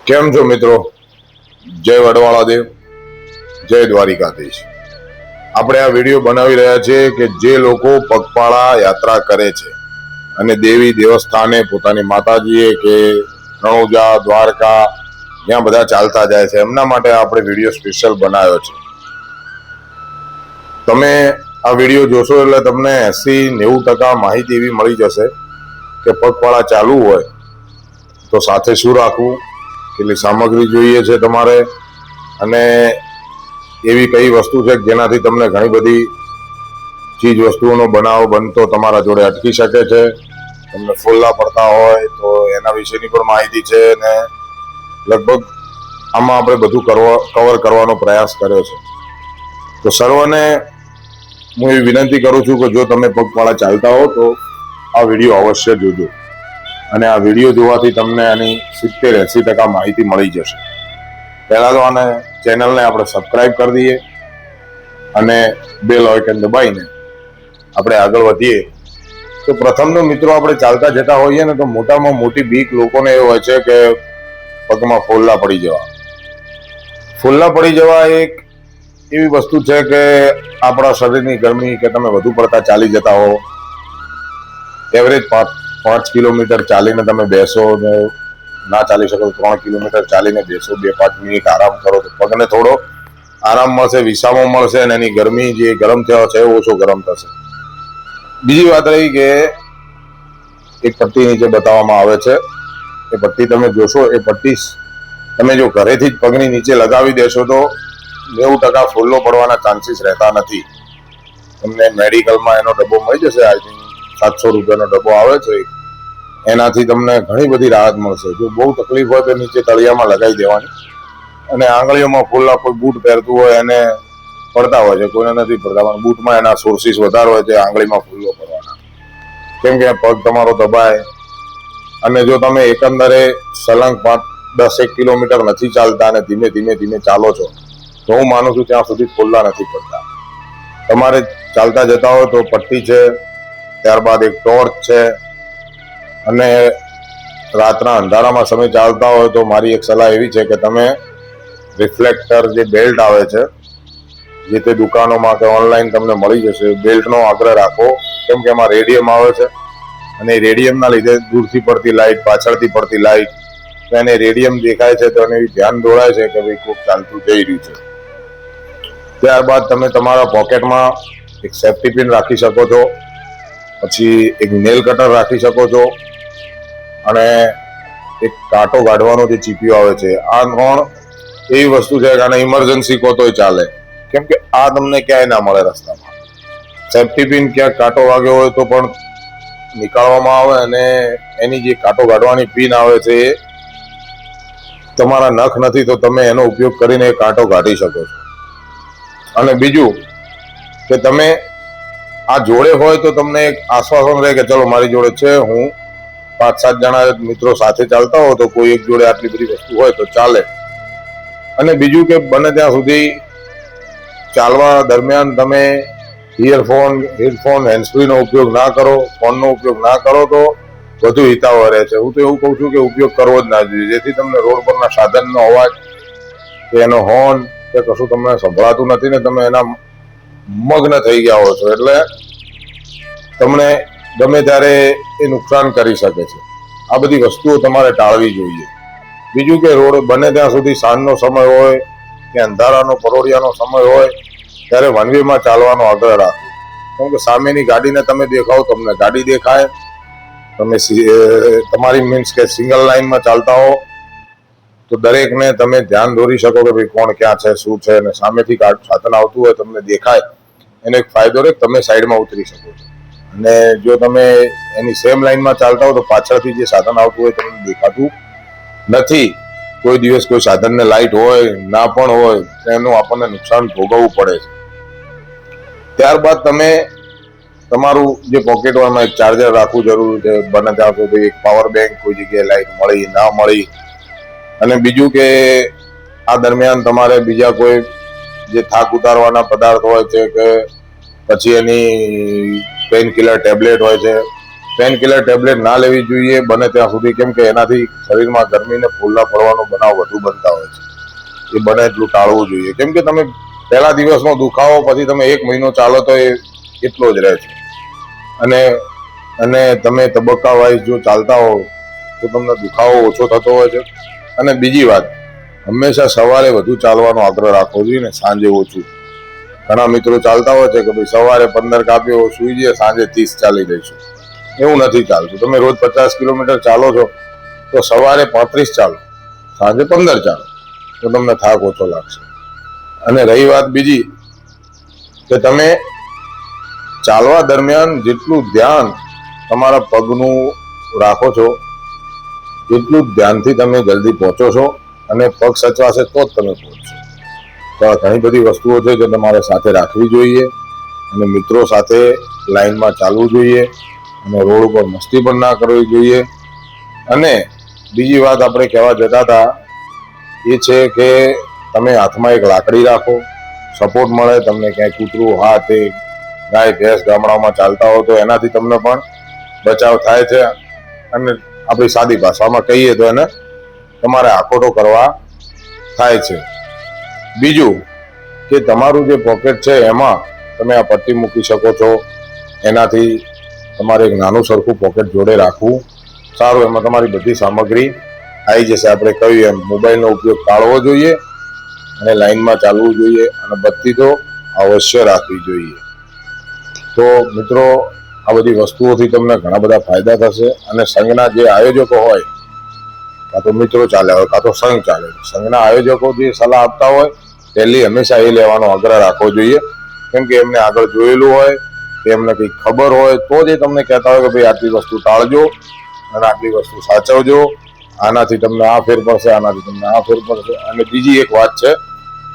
કેમ છો મિત્રો? જય વડવાળા દેવ, જય દ્વારિકાધીશ. આપણે આ વિડીયો બનાવી રહ્યા છીએ કે જે લોકો પગપાળા યાત્રા કરે છે અને દેવી દેવસ્થાને પોતાની માતાજીએ કે રણુજા દ્વારકા ત્યાં બધા ચાલતા જાય છે એમના માટે આપણે વિડીયો સ્પેશિયલ બનાવ્યો છે. તમે આ વિડીયો જોશો એટલે તમને 80-90% માહિતી એવી મળી જશે કે પગપાળા ચાલવું હોય તો સાથે શું રાખવું, કેટલી સામગ્રી જોઈએ છે તમારે, અને એવી કઈ વસ્તુ છે જેનાથી તમને ઘણી બધી ચીજ વસ્તુઓનો બનાવ બનતો તમારા જોડે અટકી શકે છે. તમને ફોલ્લા પડતા હોય તો એના વિશેની પણ માહિતી છે અને લગભગ આમાં આપણે બધું કવર કરવાનો પ્રયાસ કર્યો છે. તો સર્વને હું એવી વિનંતી કરું છું કે જો તમે પગપાળા ચાલતા હો તો આ વિડીયો અવશ્ય જોજો અને આ વિડીયો જોવાથી તમને આની 70-80% માહિતી મળી જશે. પહેલા તો આને ચેનલને આપણે સબસ્ક્રાઇબ કરી દઈએ અને બેલ આઇકન દબાવીને આપણે આગળ વધીએ. તો પ્રથમ તો મિત્રો આપણે ચાલતા જતા હોઈએ ને તો મોટામાં મોટી બીક લોકોને એ હોય છે કે પગમાં ફોલ્લા પડી જવા. ફોલ્લા પડી જવા એક એવી વસ્તુ છે કે આપણા શરીરની ગરમી કે તમે વધુ પડતા ચાલી જતા હો, એવરેજ 5 કિલોમીટર ચાલીને તમે બેસો ને ના ચાલી શકો 3 કિલોમીટર ચાલીને બેસો, 2-5 મિનિટ આરામ કરો તો પગને થોડો આરામ મળશે, વિસામો મળશે અને એની ગરમી જે ગરમ થયો છે ઓછો ગરમ થશે. બીજી વાત રહી કે એક પટ્ટી નીચે બતાવવામાં આવે છે, એ પટ્ટી તમે જોશો, એ પટ્ટી તમે જો ઘરેથી જ પગની નીચે લગાવી દેશો તો 90% ફોલ્લો પડવાના ચાન્સીસ રહેતા નથી. તમને મેડિકલમાં એનો ડબ્બો મળી જશે, આઈ થિંક 700 રૂપિયાનો ડબ્બો આવે છે, એનાથી તમને ઘણી બધી રાહત મળશે. જો બહુ તકલીફ હોય તો નીચે તળિયામાં લગાવી દેવાની અને આંગળીઓમાં ફોલ્લા, કોઈ બૂટ પહેરતું હોય એને પડતા હોય છે, કોઈને નથી પડતા, પણ બૂટમાં એના સોર્સિસ વધારે હોય છે આંગળીમાં ફોલ્લો પડવાના, કેમ કે પગ તમારો દબાય. અને જો તમે એકંદરે સલંગ 10-1 કિલોમીટર નથી ચાલતા અને ધીમે ધીમે ચાલો છો તો હું માનું છું ત્યાં સુધી ફોલ્લા નથી પડતા. તમારે ચાલતા જતા હોય તો પટ્ટી છે, ત્યારબાદ એક ટોર્ચ છે, અને રાતના અંધારામાં સમય ચાલતા હોય તો મારી એક સલાહ એવી છે કે તમે રિફ્લેક્ટર જે બેલ્ટ આવે છે, જે તે દુકાનોમાં કે ઓનલાઈન તમને મળી જશે, બેલ્ટનો આગ્રહ રાખો, કેમ કે એમાં રેડિયમ આવે છે અને રેડિયમના લીધે દૂરથી પડતી લાઇટ, પાછળથી પડતી લાઇટ, તો એને રેડિયમ દેખાય છે તો એને ધ્યાન દોરાય છે કે ભાઈ કોઈક ચાલતું જઈ રહ્યું છે. ત્યારબાદ તમે તમારા પોકેટમાં એક સેફ્ટી પિન રાખી શકો છો, પછી એક નેલ કટર રાખી શકો છો અને એક કાંટો કાઢવાનો જે ચીપિયો આવે છે. આ 3 એવી વસ્તુ છે કે આને ઇમરજન્સી કહો તોય ચાલે, કેમ કે આ તમને ક્યાંય ના મળે રસ્તામાં. સેફ્ટી પિન ક્યાંક કાંટો વાગ્યો હોય તો પણ નીકાળવામાં આવે અને એની જે કાંટો કાઢવાની પિન આવે છે એ તમારા નખ નથી તો તમે એનો ઉપયોગ કરીને કાંટો કાઢી શકો છો. અને બીજું કે તમે આ જોડે હોય તો તમને એક આશ્વાસન રહે કે ચલો મારી જોડે છે, હું 5-7 જણા મિત્રો સાથે ચાલતા હો તો કોઈ એક જોડે આટલી બધી વસ્તુ હોય તો ચાલે. અને બીજું કે બને ત્યાં સુધી ચાલવા દરમિયાન તમે ઇયરફોન, હેડફોન, હેન્ડસ્ફ્રીનો ઉપયોગ ના કરો, ફોનનો ઉપયોગ ના કરો તો વધુ હિતાવહ રહે છે. હું તો એવું કહું છું કે ઉપયોગ કરવો જ ના જોઈએ, જેથી તમને રોડ પરના સાધનનો અવાજ કે એનો હોર્ન કે કશું તમને સંભળાતું નથી ને તમે એના મગ્ન થઈ ગયા હો છો, એટલે તમને ગમે ત્યારે એ નુકસાન કરી શકે છે. આ બધી વસ્તુઓ તમારે ટાળવી જોઈએ. બીજું કે રોડ બને ત્યાં સુધી સાંજનો સમય હોય કે અંધારાનો પરોઢિયાનો સમય હોય ત્યારે વન વેમાં ચાલવાનો આગ્રહ રાખો, કેમ કે સામેની ગાડીને તમે દેખાવ, તમને ગાડી દેખાય, તમે તમારી મીન્સ કે સિંગલ લાઈનમાં ચાલતા હો તો દરેકને તમે ધ્યાન દોરી શકો કે ભાઈ કોણ ક્યાં છે, શું છે, અને સામેથી સાધન આવતું હોય તમને દેખાય, એનો એક ફાયદો રહે, તમે સાઈડમાં ઉતરી શકો છો. અને જો તમે એની સેમ લાઈનમાં ચાલતા હો તો પાછળથી જે સાધન આવતું હોય તમને દેખાતું નથી. કોઈ દિવસ કોઈ સાધનને લાઈટ હોય ના પણ હોય એનું આપણને નુકસાન ભોગવવું પડે છે. ત્યારબાદ તમે તમારું જે પોકેટમાં એક ચાર્જર રાખવું જરૂરી છે, બને ત્યાં સુધી એક પાવર બેંક કોઈ જગ્યાએ લાઈટ મળી ના મળી. અને બીજું કે આ દરમિયાન તમારે બીજા કોઈ જે થાક ઉતારવાના પદાર્થ હોય છે કે પછી એની પેઇન કિલર ટેબ્લેટ હોય છે, પેનકિલર ટેબ્લેટ ના લેવી જોઈએ બને ત્યાં સુધી, કેમ કે એનાથી શરીરમાં ગરમીને ફોલ્લા પડવાનો બનાવ વધુ બનતા હોય છે. એ બને એટલું ટાળવું જોઈએ, કેમ કે તમે પહેલા દિવસનો દુખાવો પછી તમે 1 મહિનો ચાલો તો એ એટલો જ રહે છે. અને તમે તબક્કા વાઇઝ જો ચાલતા હો તો તમને દુખાવો ઓછો થતો હોય છે. અને બીજી વાત, હંમેશા સવારે વધુ ચાલવાનો આગ્રહ રાખવો જોઈએ ને સાંજે ઓછું. ઘણા મિત્રો ચાલતા હોય છે કે ભાઈ સવારે 15 કાપ્યો સુઈ જઈએ, સાંજે 30 ચાલી લઈશું. એવું નથી ચાલતું. તમે રોજ 50 કિલોમીટર ચાલો છો તો સવારે 35 ચાલો, સાંજે 15 ચાલો, તો તમને થાક ઓછો લાગશે. અને રહી વાત બીજી કે તમે ચાલવા દરમિયાન જેટલું ધ્યાન તમારા પગનું રાખો છો એટલું જ ધ્યાનથી તમે જલ્દી પહોંચો છો, અને પગ સચવાશે તો જ તમે પહોંચશો. તો ઘણી બધી વસ્તુઓ છે જે તમારે સાથે રાખવી જોઈએ, અને મિત્રો સાથે લાઈનમાં ચાલવું જોઈએ, અને રોડ ઉપર મસ્તી પણ ના કરવી જોઈએ. અને બીજી વાત આપણે કહેવા જતા હતા એ છે કે તમે હાથમાં એક લાકડી રાખો, સપોર્ટ મળે તમને. ક્યાંય કૂતરું, હાથી, ગાય, ભેંસ ગામડામાં ચાલતા હો તો એનાથી તમને પણ બચાવ થાય છે. અને આપણી સાદી ભાષામાં કહીએ તો એને તમારે આખોટો કરવા થાય છે. બીજું કે તમારું જે પોકેટ છે એમાં તમે આ પટ્ટી મૂકી શકો છો. એનાથી તમારે એક નાનું સરખું પોકેટ જોડે રાખવું સારું. એમાં તમારી બધી સામગ્રી આવી જશે. આપણે કહ્યું એમ મોબાઈલનો ઉપયોગ ટાળવો જોઈએ, અને લાઈનમાં ચાલવું જોઈએ, અને બત્તી તો અવશ્ય રાખવી જોઈએ. તો મિત્રો, આ બધી વસ્તુઓથી તમને ઘણા બધા ફાયદા થશે. અને સંઘના જે આયોજકો હોય, કાં તો મિત્રો ચાલે હોય કાં તો સંઘ ચાલે, સંઘના આયોજકો જે સલાહ આપતા હોય પહેલી હંમેશા એ લેવાનો આગ્રહ રાખવો જોઈએ, કેમ કે એમને આગળ જોયેલું હોય, એમને કંઈક ખબર હોય તો જ એ તમને કહેતા હોય કે ભાઈ આટલી વસ્તુ ટાળજો અને આટલી વસ્તુ સાચવજો, આનાથી તમને આ ફેર પડશે, આનાથી તમને આ ફેર પડશે. અને બીજી એક વાત છે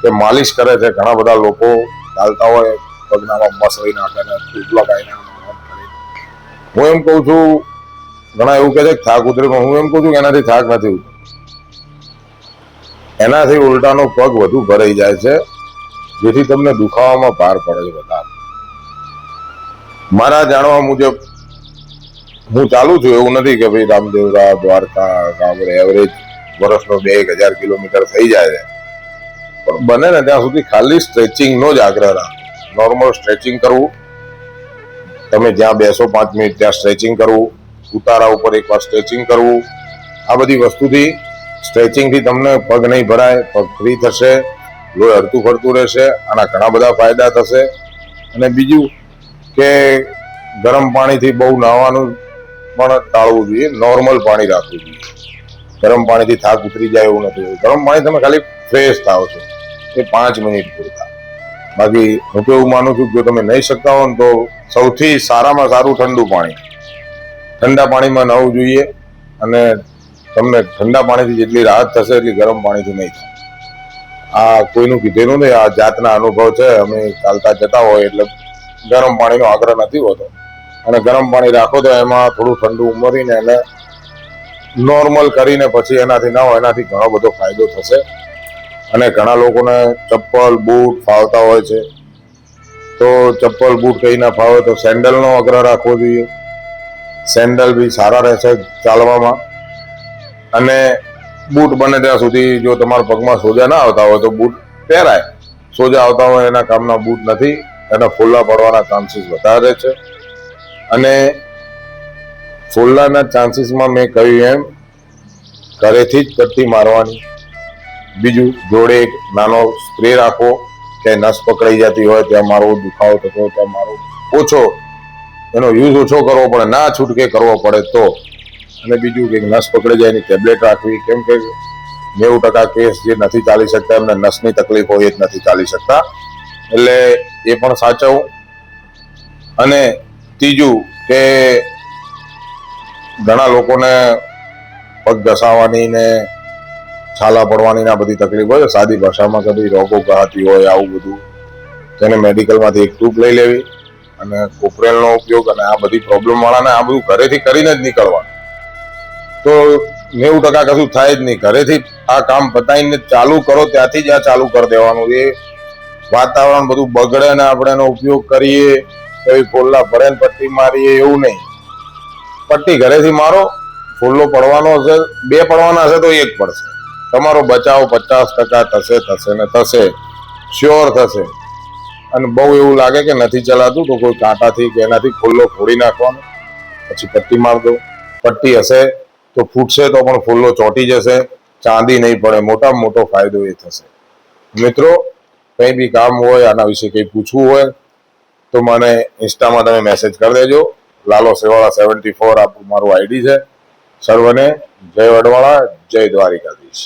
કે માલિશ કરે છે. ઘણા બધા લોકો ચાલતા હોય પગનામાં મસળી નાખે ને ધૂપ લગાવીને. હું એમ કહું છું, ઘણા એવું કહે છે કે થાક ઉતરે, પણ હું એમ કહું છું કે એનાથી થાક નથી ઉતરતો. એનાથી ઉલટાનો પગ વધુ ભરાઈ જાય છે, જેથી તમને દુખાવામાં ભાર પડે છે વધારે. મારા જાણવા મુજબ હું ચાલુ છું, એવું નથી કે ભાઈ રામદેવરા, દ્વારકા, આપણે એવરેજ વર્ષનો 2-1000 કિલોમીટર થઈ જાય છે, પણ બને ને ત્યાં સુધી ખાલી સ્ટ્રેચિંગનો જ આગ્રહ રાખો. નોર્મલ સ્ટ્રેચિંગ કરવું, તમે જ્યાં બેસો 5 મિનિટ ત્યાં સ્ટ્રેચિંગ કરવું, ઉતારા ઉપર એકવાર સ્ટ્રેચિંગ કરવું. આ બધી વસ્તુથી, સ્ટ્રેચિંગથી તમને પગ નહીં ભરાય, પગ ફ્રી થશે, લોહી હરતું ફરતું રહેશે. આના ઘણા બધા ફાયદા થશે. અને બીજું કે ગરમ પાણીથી બહુ નહાવાનું પણ ટાળવું જોઈએ, નોર્મલ પાણી રાખવું જોઈએ. ગરમ પાણીથી થાક ઉતરી જાય એવું નથી. ગરમ પાણી તમે ખાલી ફ્રેશ થાવ છો એ 5 મિનિટ પૂરતા. બાકી હું તો એવું માનું છું કે જો તમે નહીં શકતા હો ને તો સૌથી સારામાં સારું ઠંડુ પાણી, ઠંડા પાણીમાં નહાવું જોઈએ. અને તમને ઠંડા પાણીથી જેટલી રાહત થશે એટલી ગરમ પાણીથી નહીં થાય. આ કોઈનું કીધેલું નહીં, આ જાતના અનુભવ છે. અમે ચાલતા જતા હોય એટલે ગરમ પાણીનો આગ્રહ નથી હોતો. અને ગરમ પાણી રાખો તો એમાં થોડું ઠંડુ ઉમેરીને એને નોર્મલ કરીને પછી એનાથી ના હોય, એનાથી ઘણો બધો ફાયદો થશે. અને ઘણા લોકોને ચપ્પલ, બૂટ ફાવતા હોય છે, તો ચપ્પલ બૂટ કંઈ ના ફાવે તો સેન્ડલનો આગ્રહ રાખવો જોઈએ. સેન્ડલ બી સારા રહેશે ચાલવામાં. અને બૂટ બને ત્યાં સુધી જો તમારા પગમાં સોજા ના આવતા હોય તો બૂટ પહેરાય. સોજા આવતા હોય એના કામના બૂટ નથી, એના ફોલ્લા પડવાના ચાન્સીસ વધારે છે. અને ફોલ્લાના ચાન્સીસમાં મેં કહ્યું એમ ઘરેથી જ પટ્ટી મારવાની. બીજું, જોડે એક નાનો સ્પ્રે રાખો, કે નસ પકડાઈ જતી હોય ત્યાં મારો, દુખાવો થતો હોય ત્યાં મારો. ઓછો એનો યુઝ ઓછો કરવો પડે, ના છૂટકે કરવો પડે તો. અને બીજું કે નસ પકડી જાય એની ટેબ્લેટ રાખવી, કેમ કે 90% કેસ જે નથી ચાલી શકતા, એમને નસની તકલીફ હોય એ જ નથી ચાલી શકતા, એટલે એ પણ સાચવવું. અને ત્રીજું કે ઘણા લોકોને પગ ઘસાવાની ને છાલા પડવાની ને આ બધી તકલીફ હોય. સાદી ભાષામાં કદી રોગો ગહાતી હોય આવું બધું, તેને મેડિકલમાંથી એક ટ્યુબ લઈ લેવી અને કોપરેલનો ઉપયોગ. અને આ બધી પ્રોબ્લેમ વાળાને આ બધું ઘરેથી કરીને જ નીકળવાનું, તો 90% કશું થાય જ નહીં. ઘરેથી આ કામ પતાવીને ચાલુ કરો, ત્યાંથી જ આ ચાલુ કરી દેવાનું. એ વાતાવરણ બધું બગડે ને આપણે એનો ઉપયોગ કરીએ, કઈ ફોલ્લા ભરે ને પટ્ટી મારીએ એવું નહીં. પટ્ટી ઘરેથી મારો, ફૂલ્લો પડવાનો હશે, 2 પડવાના હશે તો 1 પડશે. તમારો બચાવ 50% થશે ને થશે, શ્યોર થશે. અને બહુ એવું લાગે કે નથી ચલાતું તો કોઈ કાંટાથી કે એનાથી ફૂલ્લો ફોડી નાખવાનો, પછી પટ્ટી માર દો. પટ્ટી હશે તો ફૂટશે તો પણ ફૂલ્લો ચોંટી જશે, ચાંદી નહીં પડે. મોટામાં મોટો ફાયદો એ થશે. મિત્રો, કંઈ બી કામ હોય, આના વિશે કંઈ પૂછવું હોય તો મને ઇન્સ્ટામાં તમે મેસેજ કરી દેજો. લાલો સેવાળા 74 આપણું મારું આઈડી છે. સર્વને જય વડવાળા, જય દ્વારિકાધીશ.